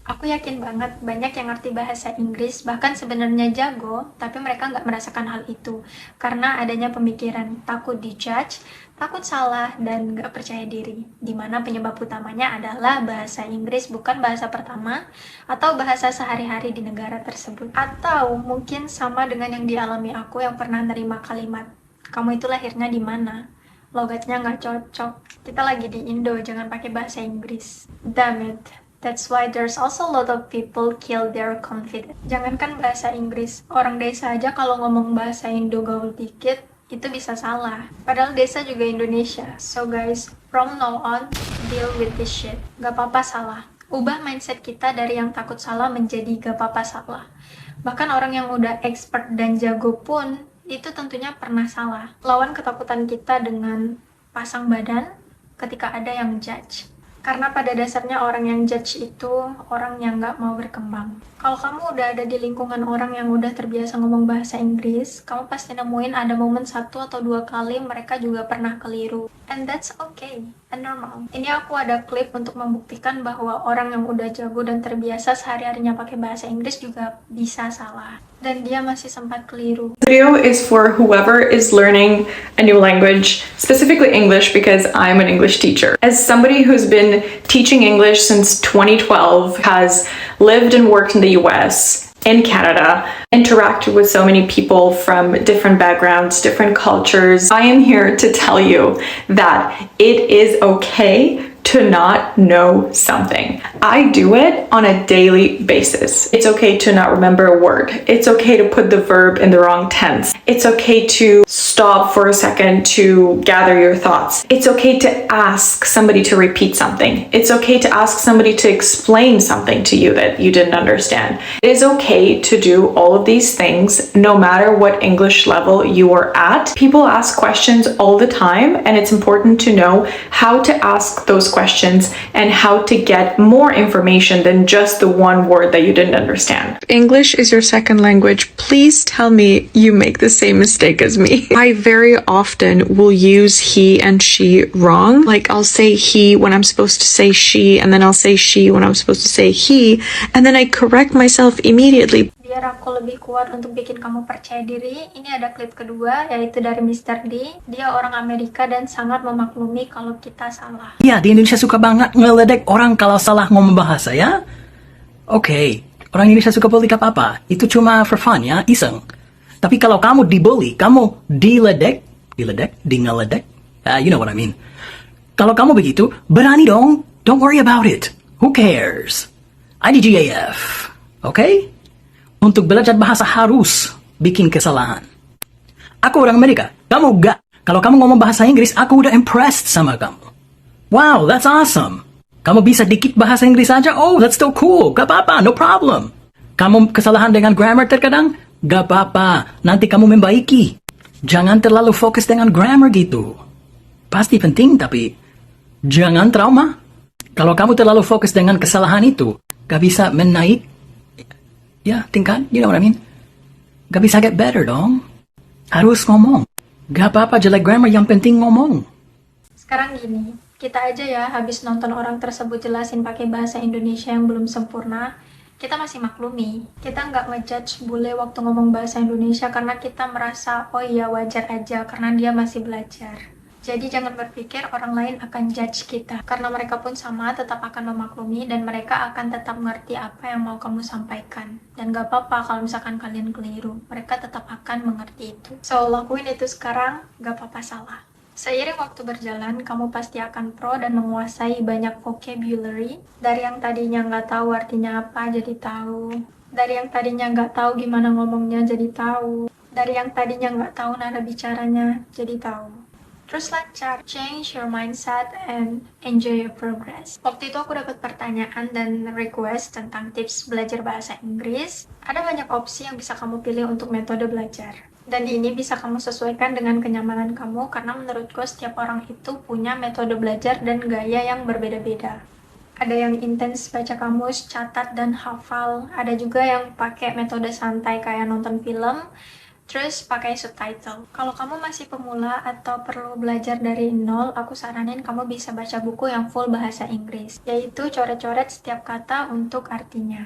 Aku yakin banget banyak yang ngerti bahasa Inggris, bahkan sebenarnya jago, tapi mereka nggak merasakan hal itu. Karena adanya pemikiran takut dijudge, takut salah, dan nggak percaya diri. Dimana penyebab utamanya adalah bahasa Inggris bukan bahasa pertama, atau bahasa sehari-hari di negara tersebut. Atau mungkin sama dengan yang dialami aku yang pernah nerima kalimat, kamu itu lahirnya di mana? Logatnya nggak cocok. Kita lagi di Indo, jangan pakai bahasa Inggris. Damn it. That's why there's also a lot of people kill their confidence. Jangankan bahasa Inggris, orang desa aja kalau ngomong bahasa Indo gaul dikit, itu bisa salah. Padahal desa juga Indonesia. So guys, from now on, deal with this shit. Gak apa-apa salah. Ubah mindset kita dari yang takut salah menjadi gak apa-apa salah. Bahkan orang yang udah expert dan jago pun, itu tentunya pernah salah. Lawan ketakutan kita dengan pasang badan ketika ada yang judge. Karena pada dasarnya orang yang judge itu orang yang nggak mau berkembang. Kalau kamu udah ada di lingkungan orang yang udah terbiasa ngomong bahasa Inggris, kamu pasti nemuin ada momen satu atau dua kali mereka juga pernah keliru. And that's okay, and normal. Ini aku ada klip untuk membuktikan bahwa orang yang udah jago dan terbiasa sehari-harinya pakai bahasa Inggris juga bisa salah. Dan dia masih sempat keliru. Video is for whoever is learning a new language, specifically English, because I'm an English teacher. As somebody who's been teaching English since 2012, has lived and worked in the US, in Canada, interacted with so many people from different backgrounds, different cultures, I am here to tell you that it is okay to not know something. I do it on a daily basis. It's okay to not remember a word. It's okay to put the verb in the wrong tense. It's okay to stop for a second to gather your thoughts. It's okay to ask somebody to repeat something. It's okay to ask somebody to explain something to you that you didn't understand. It is okay to do all of these things no matter what English level you are at. People ask questions all the time, and it's important to know how to ask those questions and how to get more information than just the one word that you didn't understand. If English is your second language, please tell me you make the same mistake as me. I very often will use he and she wrong. Like I'll say he when I'm supposed to say she, and then I'll say she when I'm supposed to say he, and then I correct myself immediately. Biar aku lebih kuat untuk bikin kamu percaya diri, ini ada klip kedua, yaitu dari Mr. D. Dia orang Amerika dan sangat memaklumi kalau kita salah. Ya, di Indonesia suka banget ngeledek orang kalau salah ngomong bahasa, ya? Oke, orang Indonesia suka bully apa-apa. Itu cuma for fun, ya, iseng. Tapi kalau kamu dibully, kamu diledek, ngeledek, you know what I mean. Kalau kamu begitu, berani dong. Don't worry about it. Who cares? IDGAF, okay? Untuk belajar bahasa harus bikin kesalahan. Aku orang Amerika, kamu gak. Kalau kamu ngomong bahasa Inggris, aku udah impressed sama kamu. Wow, that's awesome. Kamu bisa dikit bahasa Inggris aja? Oh, that's so cool. Gak apa-apa, no problem. Kamu kesalahan dengan grammar terkadang? Gak apa-apa, nanti kamu membaiki. Jangan terlalu fokus dengan grammar gitu. Pasti penting, tapi jangan trauma. Kalau kamu terlalu fokus dengan kesalahan itu, gak bisa menaik ya, tingkat, you know what I mean? Gak bisa get better dong. Harus ngomong. Gak apa-apa jelek grammar, yang penting ngomong. Sekarang gini, kita aja ya habis nonton orang tersebut jelasin pakai bahasa Indonesia yang belum sempurna, kita masih maklumi. Kita nggak ngejudge bule waktu ngomong bahasa Indonesia karena kita merasa, oh iya wajar aja karena dia masih belajar. Jadi jangan berpikir orang lain akan judge kita, karena mereka pun sama tetap akan memaklumi dan mereka akan tetap mengerti apa yang mau kamu sampaikan. Dan gak apa-apa kalau misalkan kalian keliru, mereka tetap akan mengerti itu. So, lakuin itu sekarang, gak apa-apa salah. Seiring waktu berjalan, kamu pasti akan pro dan menguasai banyak vocabulary. Dari yang tadinya nggak tahu artinya apa, jadi tahu. Dari yang tadinya nggak tahu gimana ngomongnya, jadi tahu. Dari yang tadinya nggak tahu nada bicaranya, jadi tahu. Terus lancar, change your mindset and enjoy your progress. Waktu itu aku dapat pertanyaan dan request tentang tips belajar bahasa Inggris. Ada banyak opsi yang bisa kamu pilih untuk metode belajar. Dan ini bisa kamu sesuaikan dengan kenyamanan kamu karena menurutku setiap orang itu punya metode belajar dan gaya yang berbeda-beda. Ada yang intens baca kamus, catat, dan hafal. Ada juga yang pakai metode santai kayak nonton film. Terus pakai subtitle. Kalau kamu masih pemula atau perlu belajar dari nol, aku saranin kamu bisa baca buku yang full bahasa Inggris, yaitu coret-coret setiap kata untuk artinya.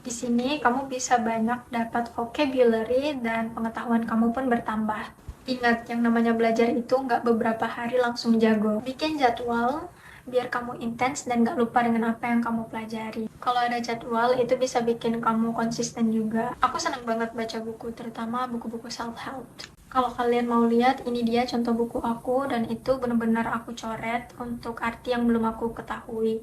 Di sini kamu bisa banyak dapat vocabulary dan pengetahuan kamu pun bertambah. Ingat, yang namanya belajar itu nggak beberapa hari langsung jago. Bikin jadwal biar kamu intens dan nggak lupa dengan apa yang kamu pelajari. Kalau ada jadwal, itu bisa bikin kamu konsisten juga. Aku senang banget baca buku, terutama buku-buku self-help. Kalau kalian mau lihat, ini dia contoh buku aku, dan itu benar-benar aku coret untuk arti yang belum aku ketahui.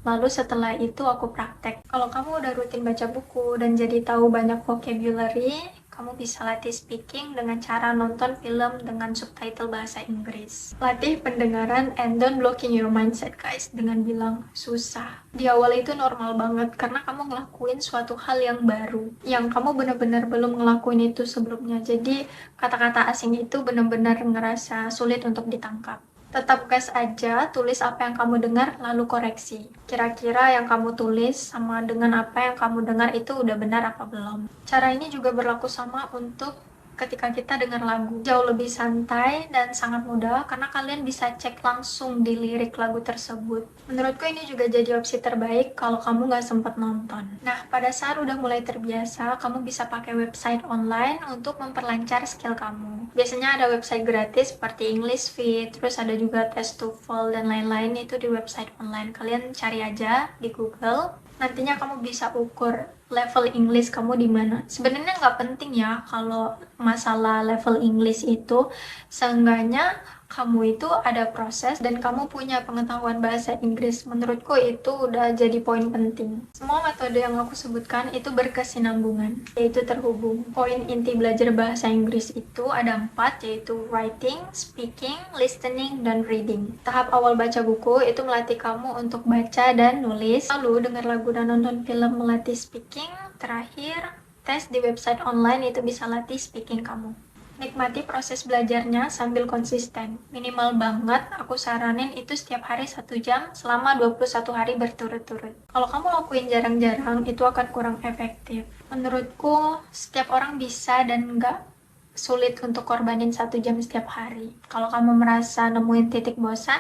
Lalu setelah itu aku praktek. Kalau kamu udah rutin baca buku dan jadi tahu banyak vocabulary, kamu bisa latih speaking dengan cara nonton film dengan subtitle bahasa Inggris. Latih pendengaran and don't blocking your mindset, guys, dengan bilang susah. Di awal itu normal banget karena kamu ngelakuin suatu hal yang baru, yang kamu benar-benar belum ngelakuin itu sebelumnya. Jadi kata-kata asing itu benar-benar ngerasa sulit untuk ditangkap. Tetap gas aja, tulis apa yang kamu dengar, lalu koreksi. Kira-kira yang kamu tulis sama dengan apa yang kamu dengar itu udah benar apa belum. Cara ini juga berlaku sama untuk ketika kita dengar lagu. Jauh lebih santai dan sangat mudah karena kalian bisa cek langsung di lirik lagu tersebut. Menurutku ini juga jadi opsi terbaik kalau kamu nggak sempat nonton. Nah, pada saat udah mulai terbiasa, kamu bisa pakai website online untuk memperlancar skill kamu. Biasanya ada website gratis seperti English Fit, terus ada juga Test TOEFL dan lain-lain itu di website online. Kalian cari aja di Google. Nantinya kamu bisa ukur level English kamu di mana. Sebenarnya nggak penting ya kalau masalah level English itu, seenggaknya kamu itu ada proses dan kamu punya pengetahuan bahasa Inggris. Menurutku itu udah jadi poin penting. Semua metode yang aku sebutkan itu berkesinambungan, yaitu terhubung. Poin inti belajar bahasa Inggris itu ada 4, yaitu writing, speaking, listening, dan reading. Tahap awal baca buku itu melatih kamu untuk baca dan nulis. Lalu dengar lagu dan nonton film melatih speaking. Terakhir, tes di website online itu bisa latih speaking kamu. Nikmati proses belajarnya sambil konsisten. Minimal banget, aku saranin itu setiap hari 1 jam selama 21 hari berturut-turut. Kalau kamu lakuin jarang-jarang, itu akan kurang efektif. Menurutku, setiap orang bisa dan nggak sulit untuk korbanin 1 jam setiap hari. Kalau kamu merasa nemuin titik bosan,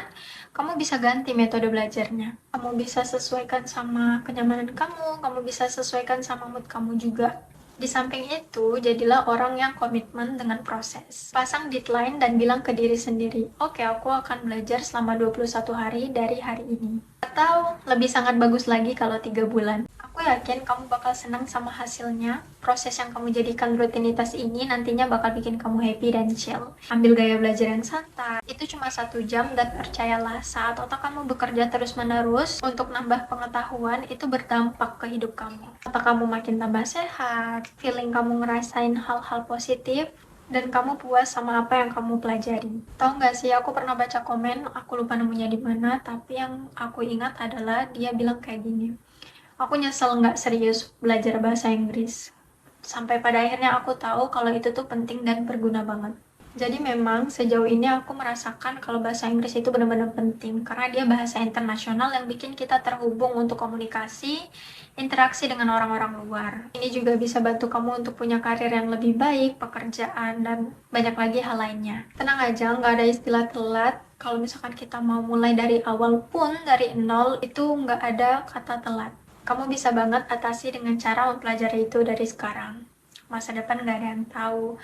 kamu bisa ganti metode belajarnya. Kamu bisa sesuaikan sama kenyamanan kamu bisa sesuaikan sama mood kamu juga. Di samping itu, jadilah orang yang komitmen dengan proses. Pasang deadline dan bilang ke diri sendiri, oke, aku akan belajar selama 21 hari dari hari ini. Atau lebih sangat bagus lagi kalau 3 bulan. Aku yakin kamu bakal senang sama hasilnya. Proses yang kamu jadikan rutinitas ini nantinya bakal bikin kamu happy dan chill. Ambil gaya belajar yang santai. Itu cuma 1 jam dan percayalah, saat otak kamu bekerja terus-menerus untuk nambah pengetahuan, itu berdampak ke hidup kamu. Otak kamu makin tambah sehat, feeling kamu ngerasain hal-hal positif, dan kamu puas sama apa yang kamu pelajari. Tahu nggak sih, aku pernah baca komen, aku lupa nemunya di mana, tapi yang aku ingat adalah dia bilang kayak gini, aku nyesel nggak serius belajar bahasa Inggris. Sampai pada akhirnya aku tahu kalau itu tuh penting dan berguna banget. Jadi memang sejauh ini aku merasakan kalau bahasa Inggris itu benar-benar penting karena dia bahasa internasional yang bikin kita terhubung untuk komunikasi, interaksi dengan orang-orang luar. Ini juga bisa bantu kamu untuk punya karir yang lebih baik, pekerjaan, dan banyak lagi hal lainnya. Tenang aja, nggak ada istilah telat. Kalau misalkan kita mau mulai dari awal pun, dari nol, itu nggak ada kata telat. Kamu bisa banget atasi dengan cara mempelajari itu dari sekarang. Masa depan nggak ada yang tahu.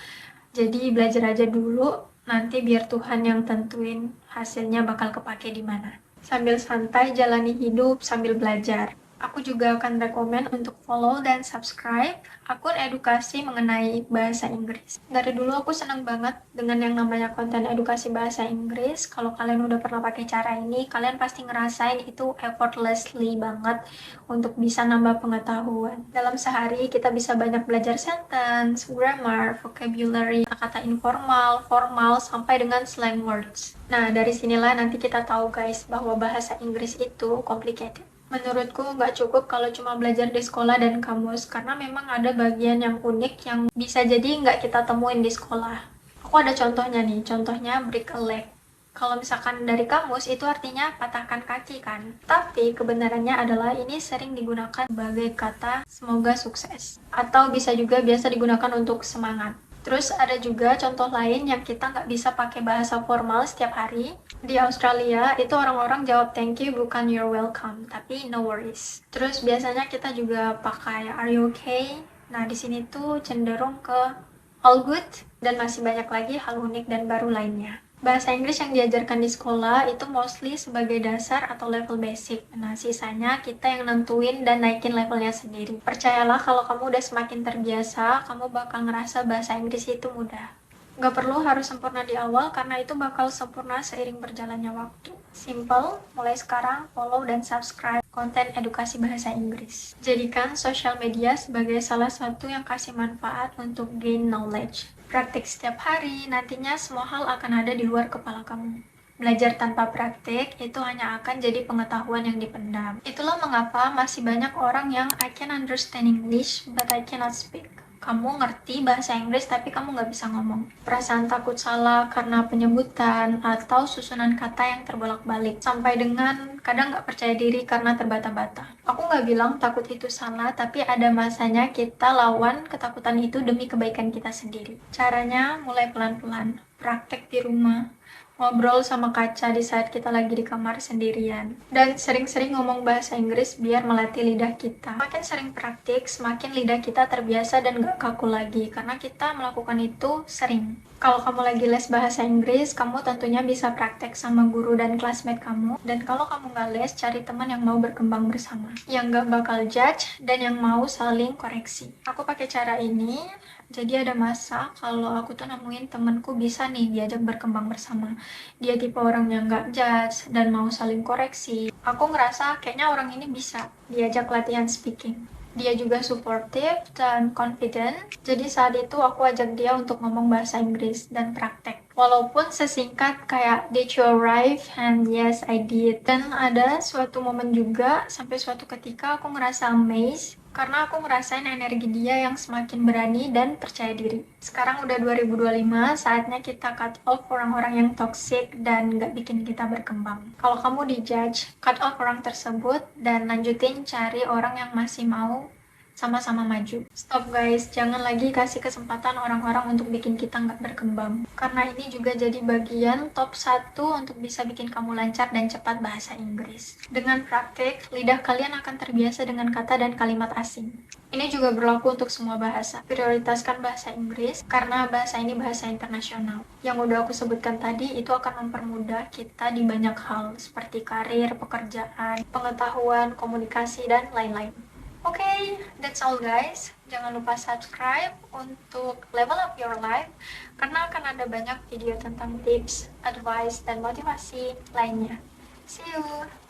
Jadi belajar aja dulu, nanti biar Tuhan yang tentuin hasilnya bakal kepake di mana. Sambil santai jalani hidup sambil belajar. Aku juga akan rekomen untuk follow dan subscribe akun edukasi mengenai bahasa Inggris. Dari dulu aku senang banget dengan yang namanya konten edukasi bahasa Inggris. Kalau kalian udah pernah pakai cara ini, kalian pasti ngerasain itu effortlessly banget untuk bisa nambah pengetahuan. Dalam sehari kita bisa banyak belajar sentence, grammar, vocabulary, kata-kata informal, formal, sampai dengan slang words. Nah, dari sinilah nanti kita tahu guys bahwa bahasa Inggris itu complicated. Menurutku nggak cukup kalau cuma belajar di sekolah dan kamus, karena memang ada bagian yang unik yang bisa jadi nggak kita temuin di sekolah. Aku ada contohnya nih, contohnya break a leg. Kalau misalkan dari kamus, itu artinya patahkan kaki kan? Tapi kebenarannya adalah ini sering digunakan sebagai kata semoga sukses. Atau bisa juga biasa digunakan untuk semangat. Terus ada juga contoh lain yang kita nggak bisa pakai bahasa formal setiap hari. Di Australia itu orang-orang jawab thank you bukan you're welcome, tapi no worries. Terus biasanya kita juga pakai are you okay? Nah di sini tuh cenderung ke all good, dan masih banyak lagi hal unik dan baru lainnya. Bahasa Inggris yang diajarkan di sekolah itu mostly sebagai dasar atau level basic. Nah, sisanya kita yang nentuin dan naikin levelnya sendiri. Percayalah kalau kamu udah semakin terbiasa, kamu bakal ngerasa bahasa Inggris itu mudah. Gak perlu harus sempurna di awal, karena itu bakal sempurna seiring berjalannya waktu. Simple, mulai sekarang follow dan subscribe konten edukasi bahasa Inggris. Jadikan sosial media sebagai salah satu yang kasih manfaat untuk gain knowledge. Praktik setiap hari, nantinya semua hal akan ada di luar kepala kamu. Belajar tanpa praktik itu hanya akan jadi pengetahuan yang dipendam. Itulah mengapa masih banyak orang yang I can understand English but I cannot speak. Kamu ngerti bahasa Inggris tapi kamu nggak bisa ngomong. Perasaan takut salah karena penyebutan atau susunan kata yang terbolak-balik. Sampai dengan kadang nggak percaya diri karena terbata-bata. Aku nggak bilang takut itu salah, tapi ada masanya kita lawan ketakutan itu demi kebaikan kita sendiri. Caranya mulai pelan-pelan. Praktek di rumah. Ngobrol sama kaca di saat kita lagi di kamar sendirian. Dan sering-sering ngomong bahasa Inggris biar melatih lidah kita. Makin sering praktik, semakin lidah kita terbiasa dan gak kaku lagi. Karena kita melakukan itu sering. Kalau kamu lagi les bahasa Inggris, kamu tentunya bisa praktek sama guru dan classmate kamu. Dan kalau kamu gak les, cari teman yang mau berkembang bersama. Yang gak bakal judge dan yang mau saling koreksi. Aku pakai cara ini. Jadi ada masa kalau aku tuh nemuin temenku bisa nih diajak berkembang bersama. Dia tipe orang yang gak judge dan mau saling koreksi. Aku ngerasa kayaknya orang ini bisa diajak latihan speaking. Dia juga supportive dan confident. Jadi saat itu aku ajak dia untuk ngomong bahasa Inggris dan praktek. Walaupun sesingkat kayak did you arrive? And yes, I did. Dan ada suatu momen juga sampai suatu ketika aku ngerasa amazed karena aku ngerasain energi dia yang semakin berani dan percaya diri. Sekarang udah 2025, saatnya kita cut off orang-orang yang toxic dan gak bikin kita berkembang. Kalau kamu dijudge, cut off orang tersebut dan lanjutin cari orang yang masih mau sama-sama maju. Stop guys, jangan lagi kasih kesempatan orang-orang untuk bikin kita nggak berkembang. Karena ini juga jadi bagian top 1 untuk bisa bikin kamu lancar dan cepat bahasa Inggris. Dengan praktik, lidah kalian akan terbiasa dengan kata dan kalimat asing. Ini juga berlaku untuk semua bahasa. Prioritaskan bahasa Inggris karena bahasa ini bahasa internasional. Yang udah aku sebutkan tadi itu akan mempermudah kita di banyak hal seperti karir, pekerjaan, pengetahuan, komunikasi, dan lain-lain. Oke, that's all guys. Jangan lupa subscribe untuk level up your life karena akan ada banyak video tentang tips, advice, dan motivasi lainnya. See you!